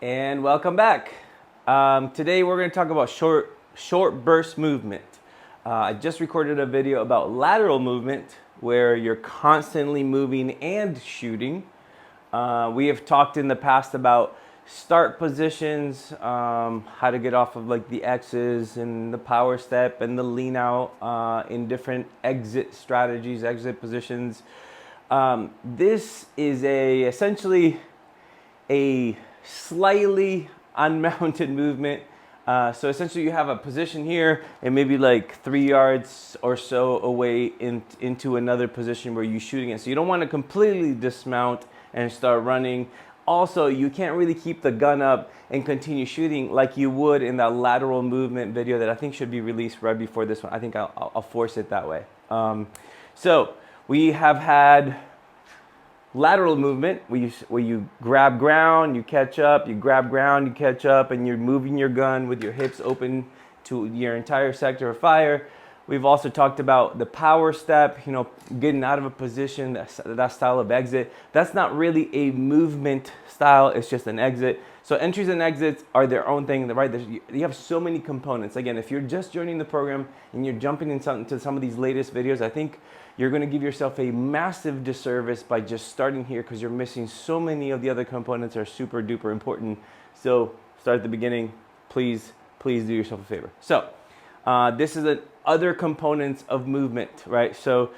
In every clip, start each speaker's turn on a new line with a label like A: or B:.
A: And welcome back. Today we're going to talk about short burst movement. I just recorded a video about lateral movement where you're constantly moving and shooting. We have talked in the past about start positions, how to get off of like the X's and the power step and the lean out in different exit strategies, exit positions. This is essentially a slightly unmounted movement. So essentially you have a position here and maybe like 3 yards or so away into another position where you're shooting it. So you don't want to completely dismount and start running. Also, you can't really keep the gun up and continue shooting like you would in that lateral movement video that I think should be released right before this one. I think I'll force it that way. So we have had lateral movement where you grab ground, you catch up, you grab ground, you catch up, and you're moving your gun with your hips open to your entire sector of fire. We've also talked about the power step, getting out of a position, that style of exit. That's not really a movement style, it's just an exit. So entries and exits are their own thing, right? You have so many components. Again, if you're just joining the program and you're jumping into some of these latest videos, I think you're gonna give yourself a massive disservice by just starting here because you're missing so many of the other components that are super duper important. So start at the beginning, please do yourself a favor. So this is other components of movement, right? So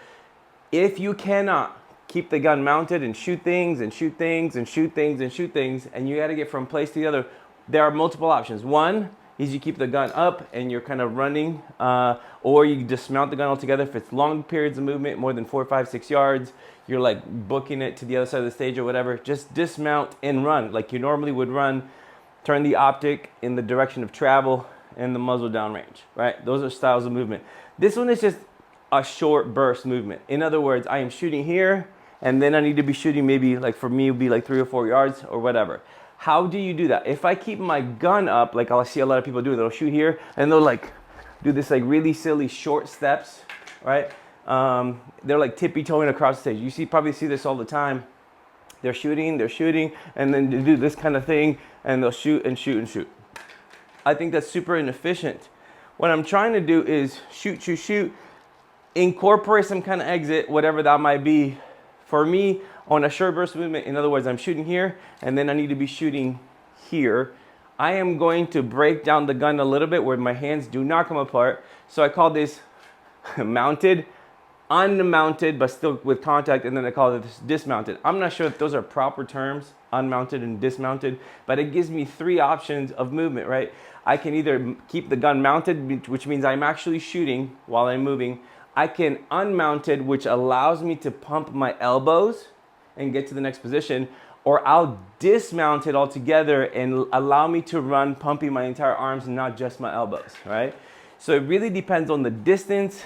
A: if you cannot keep the gun mounted and shoot things and shoot things and shoot things and shoot things, and you gotta get from place to the other, there are multiple options. One is you keep the gun up and you're kind of running, or you dismount the gun altogether. If it's long periods of movement, more than 4, 5, 6 yards, you're like booking it to the other side of the stage or whatever, just dismount and run like you normally would run. Turn the optic in the direction of travel and the muzzle downrange, right? Those are styles of movement. This one is just a short burst movement. In other words, I am shooting here and then I need to be shooting maybe, like for me, it would be like 3 or 4 yards or whatever. How do you do that? If I keep my gun up, like I'll see a lot of people do, they'll shoot here and they'll like do this like really silly short steps, right? They're like tippy-toeing across the stage. You probably see this all the time. They're shooting, and then they do this kind of thing and they'll shoot and shoot and shoot. I think that's super inefficient. What I'm trying to do is shoot, incorporate some kind of exit, whatever that might be. For me, on a short burst movement, in other words, I'm shooting here and then I need to be shooting here. I am going to break down the gun a little bit where my hands do not come apart. So I call this mounted, unmounted, but still with contact, and then I call this dismounted. I'm not sure if those are proper terms, unmounted and dismounted, but it gives me 3 options of movement, right? I can either keep the gun mounted, which means I'm actually shooting while I'm moving. I can unmounted, which allows me to pump my elbows and get to the next position, or I'll dismount it altogether and allow me to run pumping my entire arms and not just my elbows, right? So it really depends on the distance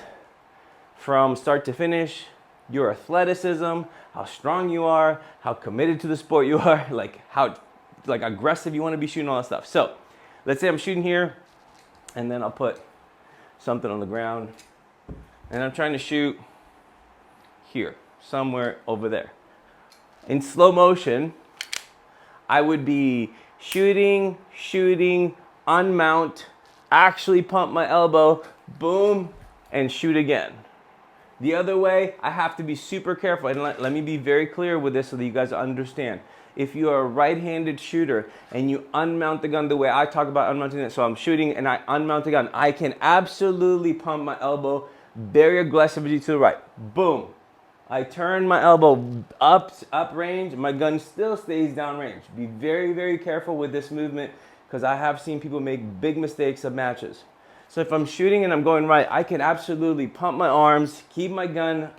A: from start to finish, your athleticism, how strong you are, how committed to the sport you are, like how aggressive you want to be shooting, all that stuff. So let's say I'm shooting here and then I'll put something on the ground and I'm trying to shoot here, somewhere over there. In slow motion, I would be shooting, unmount, actually pump my elbow, boom, and shoot again. The other way, I have to be super careful, and let me be very clear with this so that you guys understand. If you are a right-handed shooter and you unmount the gun the way I talk about unmounting it, so I'm shooting and I unmount the gun, I can absolutely pump my elbow very aggressively to the right. Boom. I turn my elbow up range, my gun still stays down range. Be very, very careful with this movement because I have seen people make big mistakes of matches. So if I'm shooting and I'm going right, I can absolutely pump my arms, keep my gun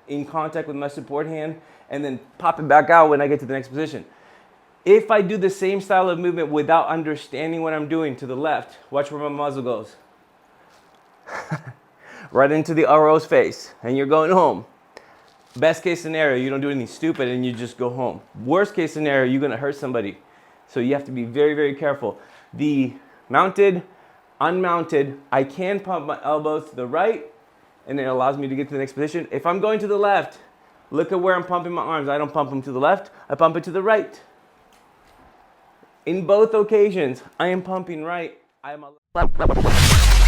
A: in contact with my support hand, and then pop it back out when I get to the next position. If I do the same style of movement without understanding what I'm doing to the left, watch where my muzzle goes. Right into the RO's face, and you're going home. Best case scenario, you don't do anything stupid and you just go home. Worst case scenario, you're gonna hurt somebody. So you have to be very, very careful. The mounted, unmounted, I can pump my elbows to the right and it allows me to get to the next position. If I'm going to the left, look at where I'm pumping my arms. I don't pump them to the left, I pump it to the right. In both occasions, I am pumping right. I am a